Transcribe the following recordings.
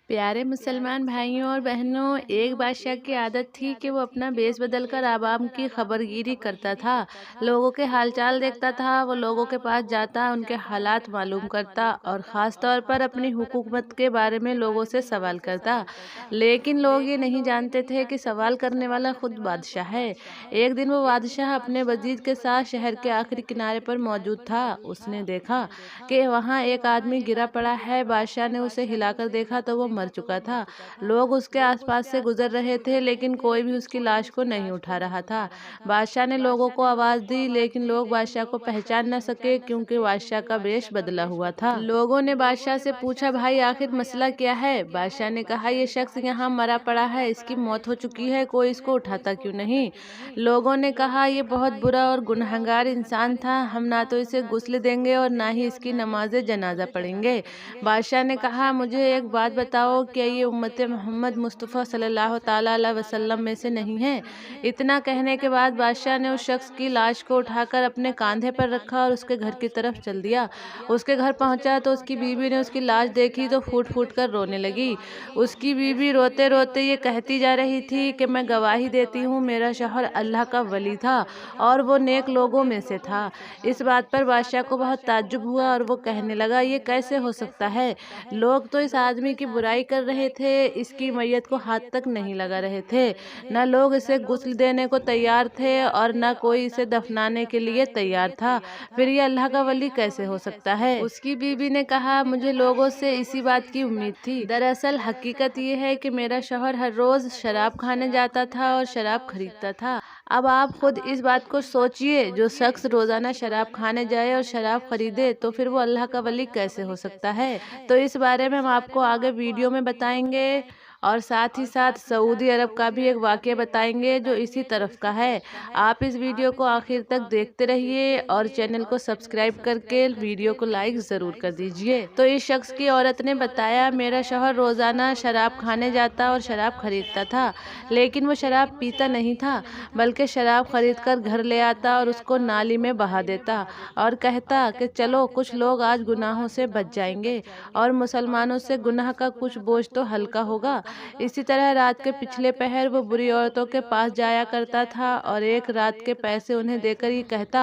प्यारे मुसलमान भाइयों और बहनों, एक बादशाह की आदत थी कि वो अपना भेष बदल कर आवाम की खबरगिरी करता था। लोगों के हालचाल देखता था, वो लोगों के पास जाता, उनके हालात मालूम करता और ख़ास तौर पर अपनी हुकूमत के बारे में लोगों से सवाल करता। लेकिन लोग ये नहीं जानते थे कि सवाल करने वाला खुद बादशाह है। एक दिन वो बादशाह अपने वजीर के साथ शहर के आखिरी किनारे पर मौजूद था। उसने देखा कि वहाँ एक आदमी गिरा पड़ा है। बादशाह ने उसे हिलाकर देखा तो वो मर चुका था। लोग उसके आसपास से गुजर रहे थे, लेकिन कोई भी उसकी लाश को नहीं उठा रहा था। बादशाह ने लोगों को आवाज दी, लेकिन लोग बादशाह को पहचान न सके क्योंकि बादशाह का वेश बदला हुआ था। लोगों ने बादशाह से पूछा, भाई आखिर मसला क्या है? बादशाह ने कहा, ये शख्स यहाँ मरा पड़ा है, इसकी मौत हो चुकी है, कोई इसको उठाता क्यों नहीं? लोगों ने कहा, ये बहुत बुरा और गुनहगार इंसान था, हम ना तो इसे गुस्ल देंगे और ना ही इसकी नमाज जनाजा पढ़ेंगे। बादशाह ने कहा, मुझे एक बात बताओ, क्या ये उम्मत मोहम्मद मुस्तफ़ा सल्लल्लाहु ताला अलैहि वसल्लम में से नहीं है? इतना कहने के बाद बादशाह ने उस शख्स की लाश को उठाकर अपने कांधे पर रखा और उसके घर की तरफ चल दिया। उसके घर पहुंचा तो उसकी बीवी ने उसकी लाश देखी तो फूट फूट कर रोने लगी। उसकी बीवी रोते रोते ये कहती जा रही थी कि मैं गवाही देती हूँ, मेरा शौहर अल्लाह का वली था और वो नेक लोगों में से था। इस बात पर बादशाह को बहुत ताज्जुब हुआ और वो कहने लगा, ये कैसे हो सकता है? लोग तो इस आदमी की बुराई कर रहे थे, इसकी मैयत को हाथ तक नहीं लगा रहे थे। न लोग इसे गुस्ल देने को तैयार थे और न कोई इसे दफनाने के लिए तैयार था। फिर ये अल्लाह का वली कैसे हो सकता है? उसकी बीवी ने कहा, मुझे लोगों से इसी बात की उम्मीद थी। दरअसल हकीकत ये है कि मेरा शौहर हर रोज शराब खाने जाता था और शराब खरीदता था। अब आप खुद इस बात को सोचिए, जो शख्स रोजाना शराब खाने जाए और शराब खरीदे तो फिर वो अल्लाह का वली कैसे हो सकता है? तो इस बारे में हम आपको आगे वीडियो में बताएंगे और साथ ही साथ सऊदी अरब का भी एक वाक़या बताएंगे जो इसी तरफ का है। आप इस वीडियो को आखिर तक देखते रहिए और चैनल को सब्सक्राइब करके वीडियो को लाइक ज़रूर कर दीजिए। तो इस शख्स की औरत ने बताया, मेरा शौहर रोज़ाना शराब खाने जाता और शराब खरीदता था, लेकिन वो शराब पीता नहीं था, बल्कि शराब खरीद कर घर ले आता और उसको नाली में बहा देता और कहता कि चलो कुछ लोग आज गुनाहों से बच जाएंगे और मुसलमानों से गुनाह का कुछ बोझ तो हल्का होगा। इसी तरह रात के पिछले पहर वो बुरी औरतों के पास जाया करता था और एक रात के पैसे उन्हें देकर ये कहता,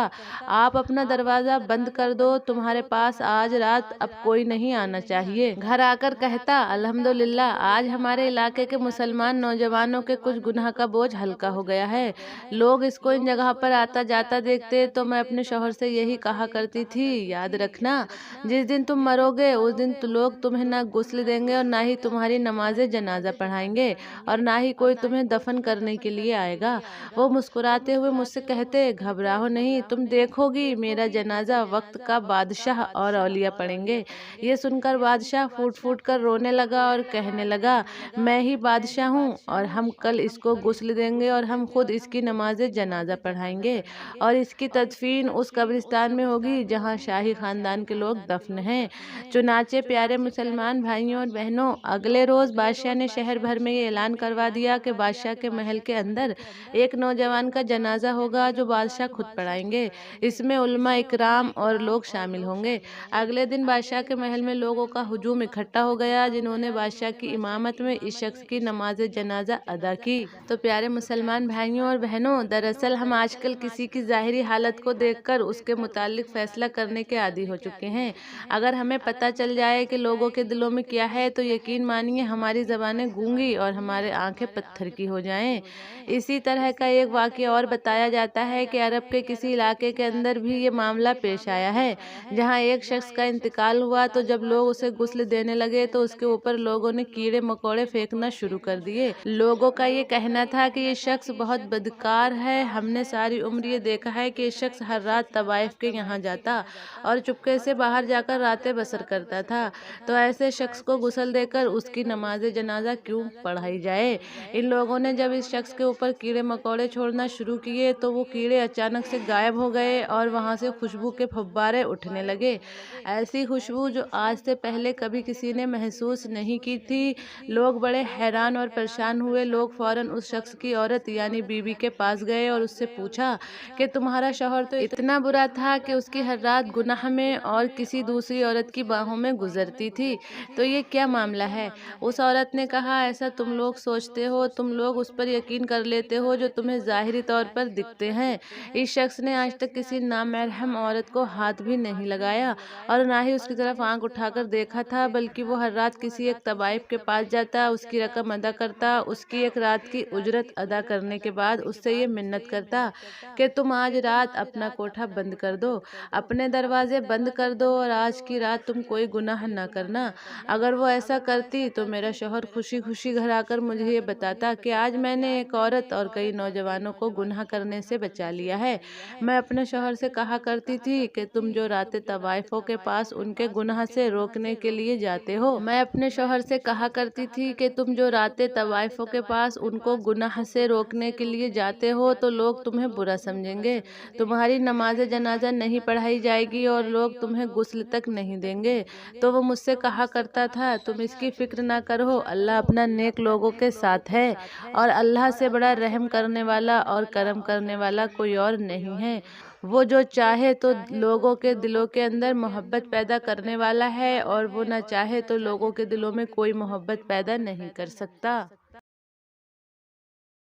आप अपना दरवाजा बंद कर दो, तुम्हारे पास आज रात अब कोई नहीं आना चाहिए। घर आकर कहता, अल्हम्दुलिल्लाह, आज हमारे इलाके के मुसलमान नौजवानों के कुछ गुनाह का बोझ हल्का हो गया है। लोग इसको इन जगह पर आता जाता देखते तो मैं अपने शौहर से यही कहा करती थी, याद रखना, जिस दिन तुम मरोगे उस दिन तो लोग तुम्हें ना गुस्ल देंगे और ना ही तुम्हारी नमाज जनाजा पढ़ाएंगे और ना ही कोई तुम्हें दफन करने के लिए आएगा। वो मुस्कुराते हुए मुझसे कहते, घबराओ नहीं, तुम देखोगी मेरा जनाजा वक्त का बादशाह और औलिया पढ़ेंगे। ये सुनकर बादशाह फूट फूट कर रोने लगा और कहने लगा, मैं ही बादशाह हूँ और हम कल इसको गुस्ल देंगे और हम खुद इसकी नमाज जनाजा पढ़ाएंगे और इसकी तदफीन उस कब्रिस्तान में होगी जहाँ शाही खानदान के लोग दफन हैं। चुनाचे प्यारे मुसलमान भाइयों और बहनों, अगले रोज बादशाह ने शहर भर में ये ऐलान करवा दिया कि बादशाह के महल के अंदर एक नौजवान का जनाजा होगा जो बादशाह खुद पढ़ाएंगे। इसमें उलमा इकराम और लोग शामिल होंगे। अगले दिन बादशाह के महल में लोगों का हुजूम इकट्ठा हो गया, जिन्होंने बादशाह की इमामत में इस शख्स की नमाज जनाजा अदा की। तो प्यारे मुसलमान भाइयों और बहनों, दरअसल हम आजकल किसी की ज़ाहिरी हालत को देखकर उसके मुतालिक फैसला करने के आदी हो चुके हैं। अगर हमें पता चल जाए कि लोगों के दिलों में क्या है तो यकीन मानिए हमारी ज़बानें गूंगी और हमारे आंखें पत्थर की हो जाएं। इसी तरह का एक वाक़या और बताया जाता है कि अरब के किसी इलाके के अंदर भी ये मामला पेश आया है, जहाँ एक शख्स का इंतकाल हुआ तो जब लोग उसे गुस्ल देने लगे तो उसके ऊपर लोगों ने कीड़े मकोड़े फेंकना शुरू कर दिए। लोगों का ये कहना था कि ये शख्स बहुत बदकार है, हमने सारी उम्र ये देखा है कि ये शख्स हर रात तवाइफ के यहाँ जाता और चुपके से बाहर जाकर रातें बसर करता था, तो ऐसे शख्स को गुस्ल देकर उसकी नमाज जनाजा जनाजा क्यों पढ़ाई जाए। इन लोगों ने जब इस शख्स के ऊपर कीड़े मकोड़े छोड़ना शुरू किए तो वो कीड़े अचानक से गायब हो गए और वहां से खुशबू के फव्वारे उठने लगे, ऐसी खुशबू जो आज से पहले कभी किसी ने महसूस नहीं की थी। लोग बड़े हैरान और परेशान हुए। लोग फौरन उस शख्स की औरत यानी बीवी के पास गए और उससे पूछा कि तुम्हारा शौहर तो इतना बुरा था कि उसकी हर रात गुनाह में और किसी दूसरी औरत की बाहों में गुजरती थी, तो ये क्या मामला है। उस औरत ने कहा, ऐसा तुम लोग सोचते हो, तुम लोग उस पर यकीन कर लेते हो जो तुम्हें ज़ाहिरी तौर पर दिखते हैं। इस शख्स ने आज तक किसी नामहरम औरत को हाथ भी नहीं लगाया और ना ही उसकी तरफ आंख उठाकर देखा था, बल्कि वो हर रात किसी एक तवाइफ के पास जाता, उसकी रकम अदा करता, उसकी एक रात की उजरत अदा करने के बाद उससे ये मिन्नत करता कि तुम आज रात अपना कोठा बंद कर दो, अपने दरवाजे बंद कर दो और आज की रात तुम कोई गुनाह न करना। अगर वो ऐसा करती तो मेरा शौहर खुशी खुशी घर आकर मुझे ये बताता कि आज मैंने एक औरत और कई नौजवानों को गुनाह करने से बचा लिया है। मैं अपने शौहर से कहा करती थी कि तुम जो रातें तवाइफों के पास उनके गुनाह से रोकने के लिए जाते हो, मैं अपने शौहर से कहा करती थी कि तुम जो रातें तवाइफों के पास उनको गुनाह से रोकने के लिए जाते हो तो लोग तुम्हें बुरा समझेंगे, तुम्हारी नमाज जनाजा नहीं पढ़ाई जाएगी और लोग तुम्हें गुस्ल तक नहीं देंगे। तो वो मुझसे कहा करता था, तुम इसकी फिक्र ना करो, अल्लाह अपना नेक लोगों के साथ है और अल्लाह से बड़ा रहम करने वाला और करम करने वाला कोई और नहीं है। वो जो चाहे तो लोगों के दिलों के अंदर मोहब्बत पैदा करने वाला है और वो ना चाहे तो लोगों के दिलों में कोई मोहब्बत पैदा नहीं कर सकता।